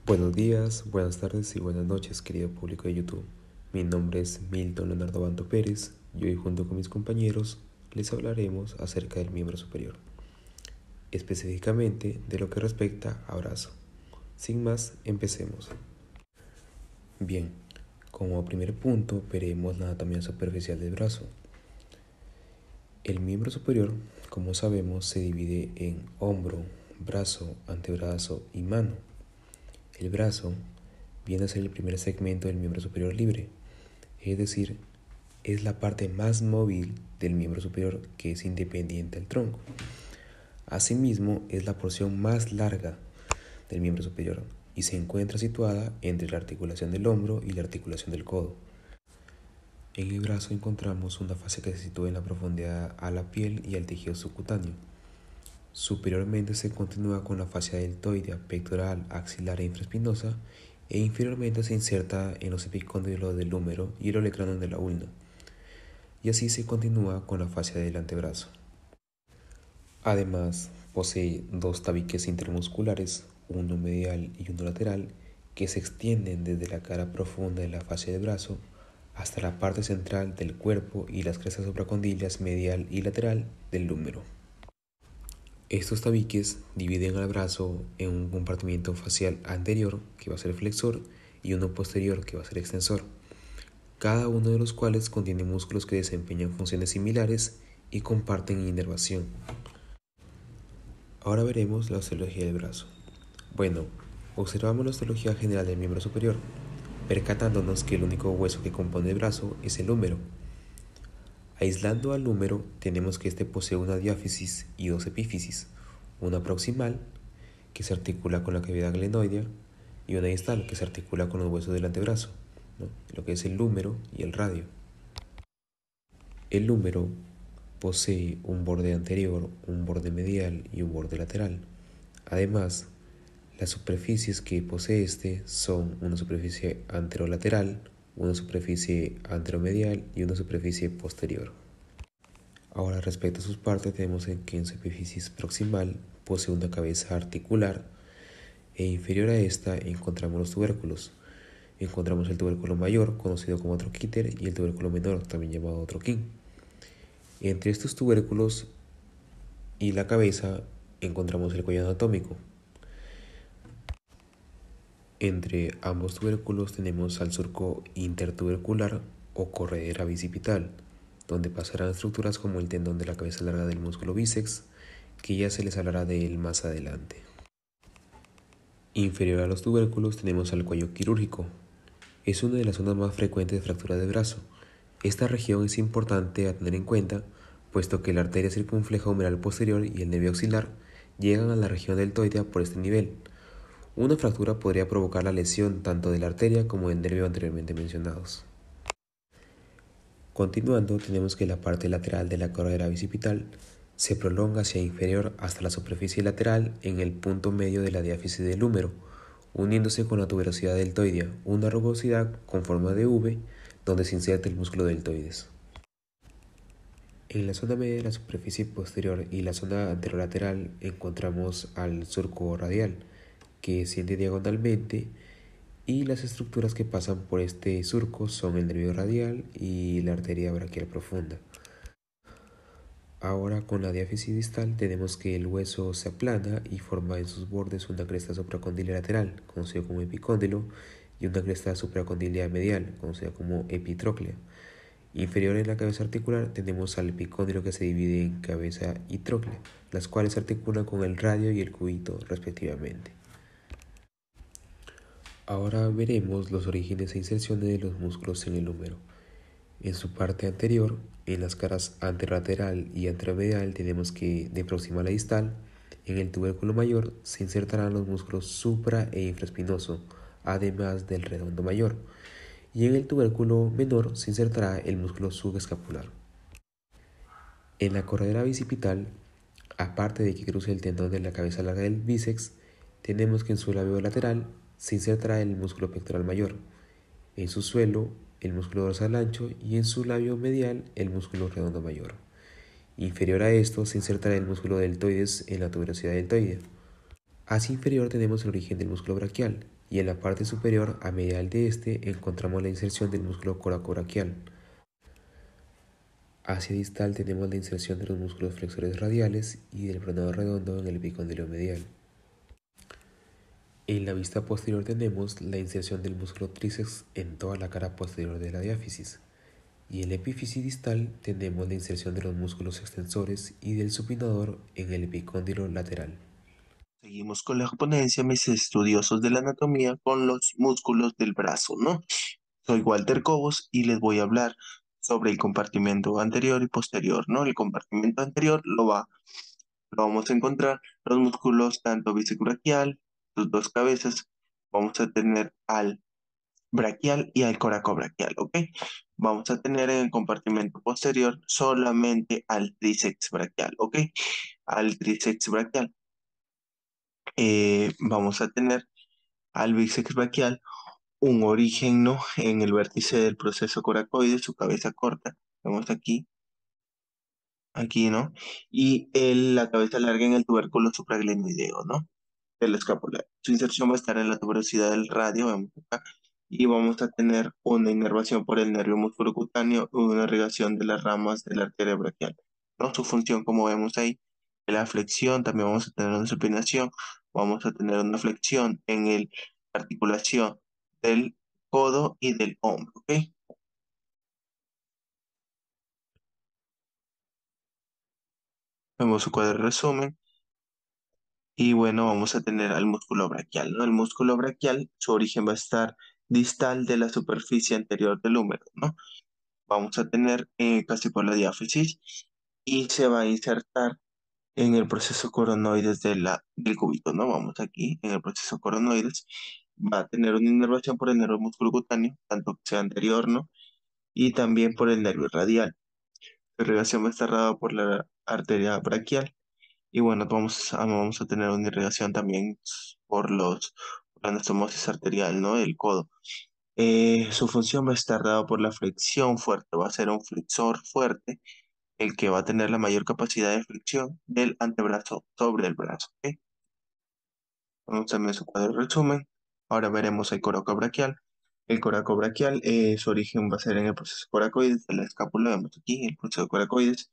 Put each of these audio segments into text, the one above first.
Buenos días, buenas tardes y buenas noches, querido público de YouTube. Mi nombre es Milton Leonardo Banto Pérez y hoy junto con mis compañeros les hablaremos acerca del miembro superior, específicamente de lo que respecta a brazo. Sin más, empecemos. Bien, como primer punto veremos la anatomía superficial del brazo. El miembro superior, como sabemos, se divide en hombro, brazo, antebrazo y mano. El brazo viene a ser el primer segmento del miembro superior libre, es decir, es la parte más móvil del miembro superior que es independiente al tronco. Asimismo, es la porción más larga del miembro superior y se encuentra situada entre la articulación del hombro y la articulación del codo. En el brazo encontramos una fascia que se sitúa en la profundidad a la piel y al tejido subcutáneo. Superiormente se continúa con la fascia deltoidea, pectoral, axilar e infraespinosa, e inferiormente se inserta en los epicóndilos del húmero y el olecranon de la ulna, y así se continúa con la fascia del antebrazo. Además, posee dos tabiques intermusculares, uno medial y uno lateral, que se extienden desde la cara profunda de la fascia del brazo hasta la parte central del cuerpo y las crestas supracondilias medial y lateral del húmero. Estos tabiques dividen al brazo en un compartimiento facial anterior, que va a ser flexor, y uno posterior, que va a ser extensor, cada uno de los cuales contiene músculos que desempeñan funciones similares y comparten inervación. Ahora veremos la osteología del brazo. Bueno, observamos la osteología general del miembro superior, percatándonos que el único hueso que compone el brazo es el húmero. Aislando al húmero, tenemos que este posee una diáfisis y dos epífisis, una proximal, que se articula con la cavidad glenoidea, y una distal, que se articula con los huesos del antebrazo, lo que es el húmero y el radio. El húmero posee un borde anterior, un borde medial y un borde lateral. Además, las superficies que posee este son una superficie anterolateral, una superficie anteromedial y una superficie posterior. Ahora, respecto a sus partes, tenemos que en su epífisis proximal posee una cabeza articular e inferior a esta encontramos los tubérculos. Encontramos el tubérculo mayor, conocido como troquíter, y el tubérculo menor, también llamado troquín. Entre estos tubérculos y la cabeza encontramos el cuello anatómico. Entre ambos tubérculos tenemos al surco intertubercular o corredera bicipital, donde pasarán estructuras como el tendón de la cabeza larga del músculo bíceps, que ya se les hablará de él más adelante. Inferior a los tubérculos tenemos al cuello quirúrgico. Es una de las zonas más frecuentes de fractura de brazo. Esta región es importante a tener en cuenta, puesto que la arteria circunfleja humeral posterior y el nervio axilar llegan a la región deltoidea por este nivel. Una fractura podría provocar la lesión tanto de la arteria como del nervio anteriormente mencionados. Continuando, tenemos que la parte lateral de la corredera bicipital se prolonga hacia inferior hasta la superficie lateral en el punto medio de la diáfisis del húmero, uniéndose con la tuberosidad deltoidea, una rugosidad con forma de V donde se inserta el músculo deltoides. En la zona media de la superficie posterior y la zona anterolateral encontramos al surco radial, que desciende diagonalmente, y las estructuras que pasan por este surco son el nervio radial y la arteria braquial profunda. Ahora, con la diáfisis distal tenemos que el hueso se aplana y forma en sus bordes una cresta supracondilia lateral, conocida como epicóndilo, y una cresta supracondilia medial, conocida como epitróclea. Inferior en la cabeza articular tenemos al epicóndilo, que se divide en cabeza y tróclea, las cuales se articulan con el radio y el cúbito respectivamente. Ahora veremos los orígenes e inserciones de los músculos en el húmero. En su parte anterior, en las caras anterolateral y anteromedial, tenemos que de proximal a distal, en el tubérculo mayor se insertarán los músculos supra e infraespinoso, además del redondo mayor, y en el tubérculo menor se insertará el músculo subescapular. En la corredera bicipital, aparte de que cruce el tendón de la cabeza larga del bíceps, tenemos que en su labio lateral se insertará el músculo pectoral mayor, en su suelo el músculo dorsal ancho y en su labio medial el músculo redondo mayor. Inferior a esto se insertará el músculo deltoides en la tuberosidad deltoidea. Hacia inferior tenemos el origen del músculo braquial, y en la parte superior, a medial de este, encontramos la inserción del músculo coracobraquial. Hacia distal tenemos la inserción de los músculos flexores radiales y del pronado redondo en el epicondilo medial. En la vista posterior tenemos la inserción del músculo tríceps en toda la cara posterior de la diáfisis. Y en la epífisis distal tenemos la inserción de los músculos extensores y del supinador en el epicóndilo lateral. Seguimos con la ponencia, mis estudiosos de la anatomía, con los músculos del brazo, ¿no? Soy Walter Cobos y les voy a hablar sobre el compartimento anterior y posterior, ¿no? El compartimento anterior lo vamos a encontrar los músculos tanto bíceps braquial, sus dos cabezas, vamos a tener al braquial y al coracobraquial, ¿ok? Vamos a tener en el compartimento posterior solamente al tríceps braquial, ¿ok? Al tríceps braquial. Vamos a tener al bíceps braquial un origen, ¿no? En el vértice del proceso coracoide, su cabeza corta, vemos aquí, ¿no? Y la cabeza larga en el tubérculo supraglenoideo, ¿no? De la escápula. Su inserción va a estar en la tuberosidad del radio, vemos acá, y vamos a tener una inervación por el nervio musculocutáneo y una irrigación de las ramas de la arteria braquial, ¿no? Su función, como vemos ahí, es la flexión, también vamos a tener una supinación, vamos a tener una flexión en la articulación del codo y del hombro, ¿ok? Vemos su cuadro de resumen. Y bueno, vamos a tener al músculo braquial, ¿no? El músculo braquial, su origen va a estar distal de la superficie anterior del húmero, ¿no? Vamos a tener casi por la diáfisis y se va a insertar en el proceso coronoides del cúbito, ¿no? Vamos aquí en el proceso coronoides. Va a tener una inervación por el nervio músculo cutáneo, tanto que sea anterior, ¿no? Y también por el nervio radial. La irrigación va a estar dada por la arteria braquial. Y bueno, vamos a tener una irrigación también por la anastomosis arterial, ¿no? Del codo. Su función va a estar dada por la flexión fuerte, va a ser un flexor fuerte el que va a tener la mayor capacidad de flexión del antebrazo sobre el brazo, ¿ok? Vamos a ver su cuadro de resumen. Ahora veremos el coracobraquial. El coracobraquial, su origen va a ser en el proceso coracoides de la escápula, vemos aquí el proceso coracoides,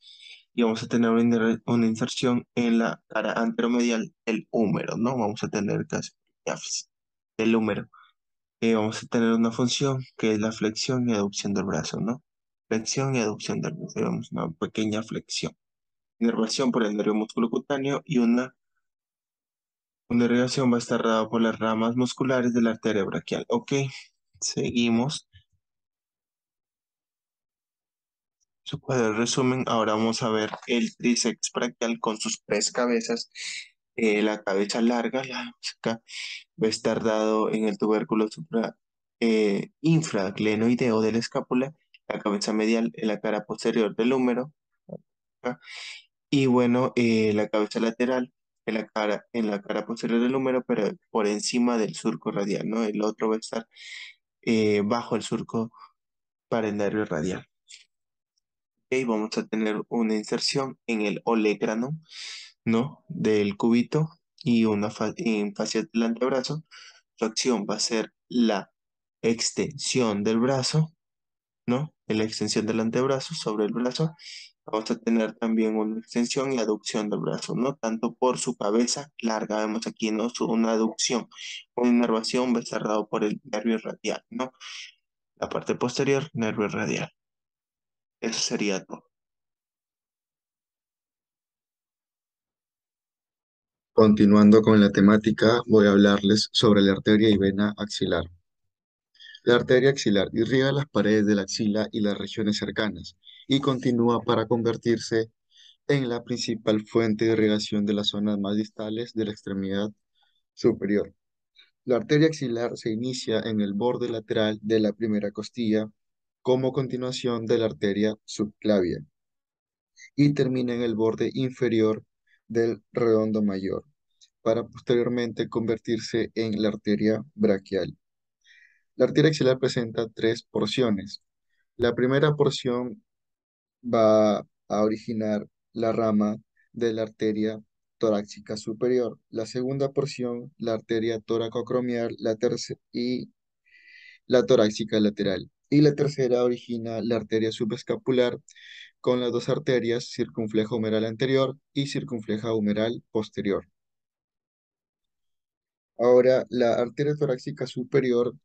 y vamos a tener una inserción en la cara anteromedial del húmero, ¿no? Vamos a tener casi diáfisis del húmero. Vamos a tener una función que es la flexión y aducción del brazo, ¿no? Flexión y aducción del brazo, vemos una pequeña flexión. Inervación por el nervio músculo cutáneo y una irrigación va a estar dada por las ramas musculares de la arteria braquial. Ok, seguimos. Su cuadro de resumen. Ahora vamos a ver el tríceps braquial con sus tres cabezas. La cabeza larga, la acá, va a estar dado en el tubérculo infraglenoideo de la escápula, la cabeza medial en la cara posterior del húmero, acá, y bueno, la cabeza lateral en la cara posterior del húmero, pero por encima del surco radial, ¿no? El otro va a estar bajo el surco para el nervio radial. Ok, vamos a tener una inserción en el olecrano, ¿no? Del cúbito y en fascia del antebrazo. Su acción va a ser la extensión del brazo, ¿no? En la extensión del antebrazo sobre el brazo. Vamos a tener también una extensión y aducción del brazo, ¿no? Tanto por su cabeza larga, vemos aquí, ¿no? Una aducción, una inervación va a estar dado por el nervio radial, ¿no? La parte posterior, nervio radial. Eso sería todo. Continuando con la temática, voy a hablarles sobre la arteria y vena axilar. La arteria axilar irriga las paredes de la axila y las regiones cercanas y continúa para convertirse en la principal fuente de irrigación de las zonas más distales de la extremidad superior. La arteria axilar se inicia en el borde lateral de la primera costilla como continuación de la arteria subclavia y termina en el borde inferior del redondo mayor, para posteriormente convertirse en la arteria braquial. La arteria axilar presenta tres porciones. La primera porción va a originar la rama de la arteria torácica superior. La segunda porción, la arteria toracoacromial, y la torácica lateral. Y la tercera origina la arteria subescapular con las dos arterias circunfleja humeral anterior y circunfleja humeral posterior. Ahora, la arteria torácica superior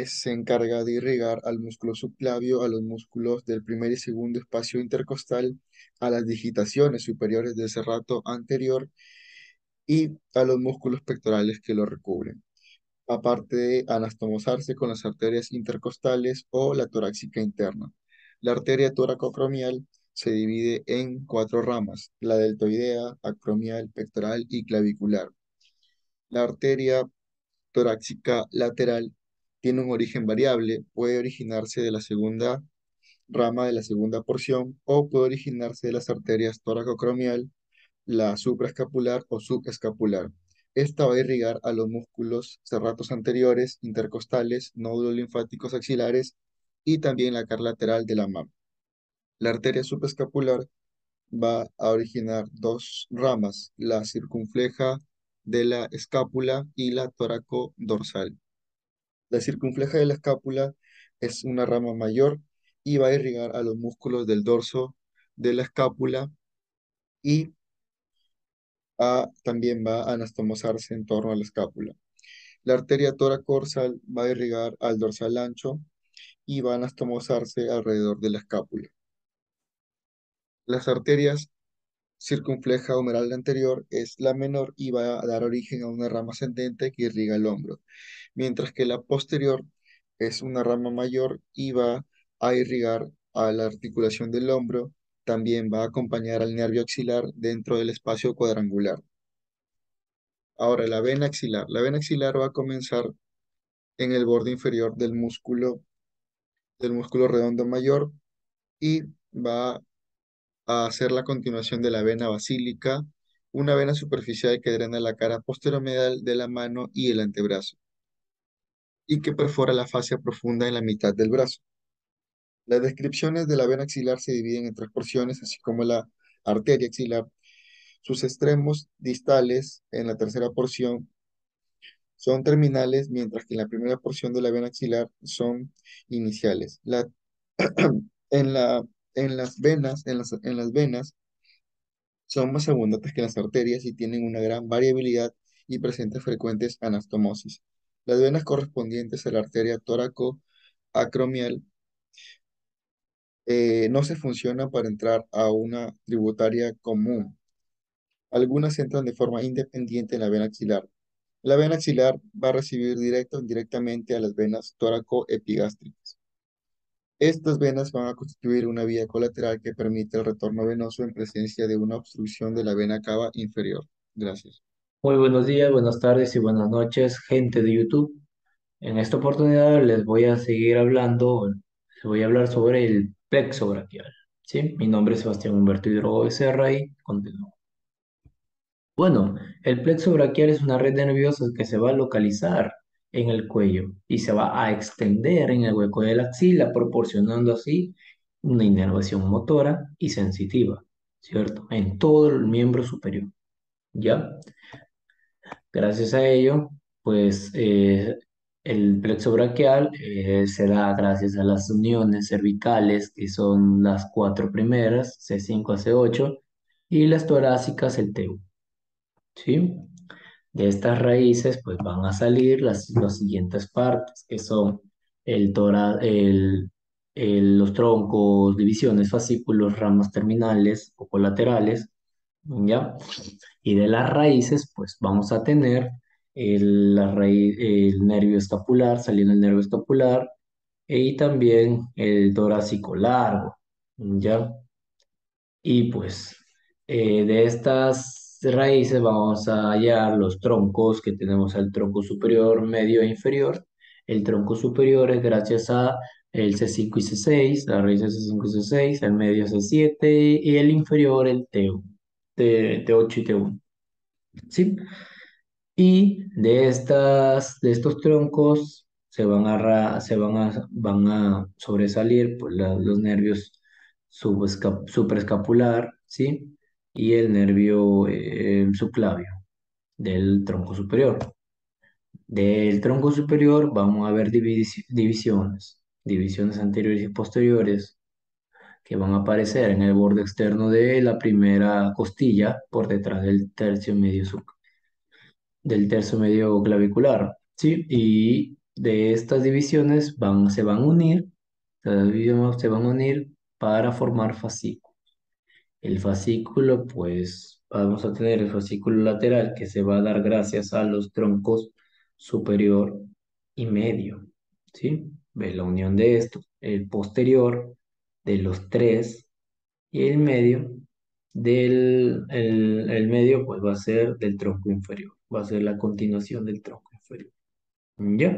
se encarga de irrigar al músculo subclavio, a los músculos del primer y segundo espacio intercostal, a las digitaciones superiores del serrato anterior y a los músculos pectorales que lo recubren, aparte de anastomosarse con las arterias intercostales o la torácica interna. La arteria toracoacromial se divide en cuatro ramas: la deltoidea, acromial, pectoral y clavicular. La arteria torácica lateral tiene un origen variable, puede originarse de la segunda rama de la segunda porción o puede originarse de las arterias toracoacromial, la supraescapular o subescapular. Esta va a irrigar a los músculos serratos anteriores, intercostales, nódulos linfáticos axilares y también la cara lateral de la mama. La arteria subescapular va a originar dos ramas, la circunfleja de la escápula y la toracodorsal. La circunfleja de la escápula es una rama mayor y va a irrigar a los músculos del dorso de la escápula y también va a anastomosarse en torno a la escápula. La arteria toracodorsal va a irrigar al dorsal ancho y va a anastomosarse alrededor de la escápula. Las arterias circunfleja humeral anterior es la menor y va a dar origen a una rama ascendente que irriga el hombro, mientras que la posterior es una rama mayor y va a irrigar a la articulación del hombro, también va a acompañar al nervio axilar dentro del espacio cuadrangular. Ahora, la vena axilar. La vena axilar va a comenzar en el borde inferior del músculo redondo mayor y va a hacer la continuación de la vena basílica, una vena superficial que drena la cara posteromedial de la mano y el antebrazo, y que perfora la fascia profunda en la mitad del brazo. Las descripciones de la vena axilar se dividen en tres porciones, así como la arteria axilar. Sus extremos distales en la tercera porción son terminales, mientras que en la primera porción de la vena axilar son iniciales. En la, en las venas son más abundantes que las arterias y tienen una gran variabilidad y presentan frecuentes anastomosis. Las venas correspondientes a la arteria tóraco-acromial no se funcionan para entrar a una tributaria común. Algunas entran de forma independiente en la vena axilar. La vena axilar va a recibir directa o indirectamente a las venas tóraco-epigástricas. Estas venas van a constituir una vía colateral que permite el retorno venoso en presencia de una obstrucción de la vena cava inferior. Gracias. Muy buenos días, buenas tardes y buenas noches, gente de YouTube. En esta oportunidad les voy a seguir hablando, les voy a hablar sobre el plexo braquial. ¿Sí? Mi nombre es Sebastián Humberto Hidrogo Becerra y continúo. Bueno, el plexo braquial es una red de nerviosas que se va a localizar en el cuello y se va a extender en el hueco de la axila, proporcionando así una inervación motora y sensitiva, ¿cierto? En todo el miembro superior, ¿ya? Gracias a ello, pues el plexo braquial se da gracias a las uniones cervicales, que son las cuatro primeras, C5 a C8, y las torácicas, el T1, ¿sí? De estas raíces, pues van a salir las siguientes partes, que son el los troncos, divisiones, fascículos, ramas terminales o colaterales, ¿ya? Y de las raíces, pues vamos a tener el nervio escapular, saliendo el nervio escapular, y también el torácico largo, ¿ya? Y pues de estas raíces vamos a hallar los troncos, que tenemos el tronco superior, medio e inferior. El tronco superior es gracias a el C5 y C6, la raíz es C5 y C6, el medio C7 y el inferior el T1, T8 y T1. ¿Sí? Y de estos troncos van a sobresalir pues, los nervios supraescapular, ¿sí? y el nervio subclavio del tronco superior. Del tronco superior vamos a ver divisiones anteriores y posteriores que van a aparecer en el borde externo de la primera costilla por detrás del tercio medio clavicular, ¿sí? Y de estas divisiones se van a unir, se van a unir para formar fascículos. El fascículo, pues vamos a tener el fascículo lateral que se va a dar gracias a los troncos superior y medio, ¿sí? Ve la unión de estos, el posterior de los tres y el medio el medio, pues va a ser del tronco inferior, va a ser la continuación del tronco inferior. ¿Ya?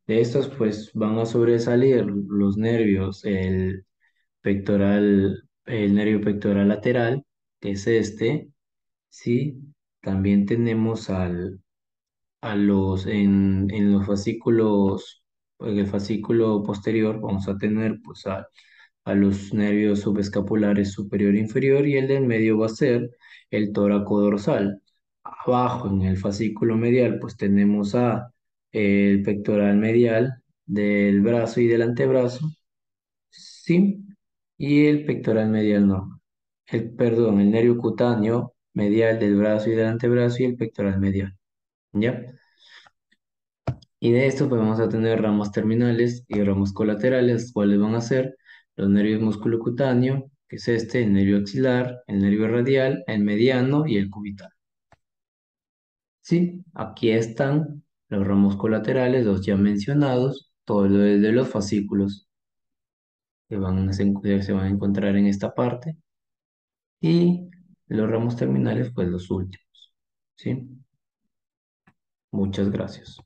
De estos, pues van a sobresalir los nervios, el nervio pectoral lateral, que es este, ¿sí? También tenemos en los fascículos, en el fascículo posterior, vamos a tener pues a los nervios subescapulares superior e inferior y el del medio va a ser el tóraco dorsal. Abajo en el fascículo medial, pues tenemos el pectoral medial del brazo y del antebrazo, ¿sí? Y el pectoral medial normal. Perdón, el nervio cutáneo medial del brazo y del antebrazo y el pectoral medial, ¿ya? Y de esto pues vamos a tener ramas terminales y ramas colaterales, cuáles van a ser los nervios musculocutáneo, que es este, el nervio axilar, el nervio radial, el mediano y el cubital. Sí, aquí están los ramos colaterales, los ya mencionados, todo lo de los fascículos se van a encontrar en esta parte y los ramos terminales pues los últimos. ¿Sí? Muchas gracias.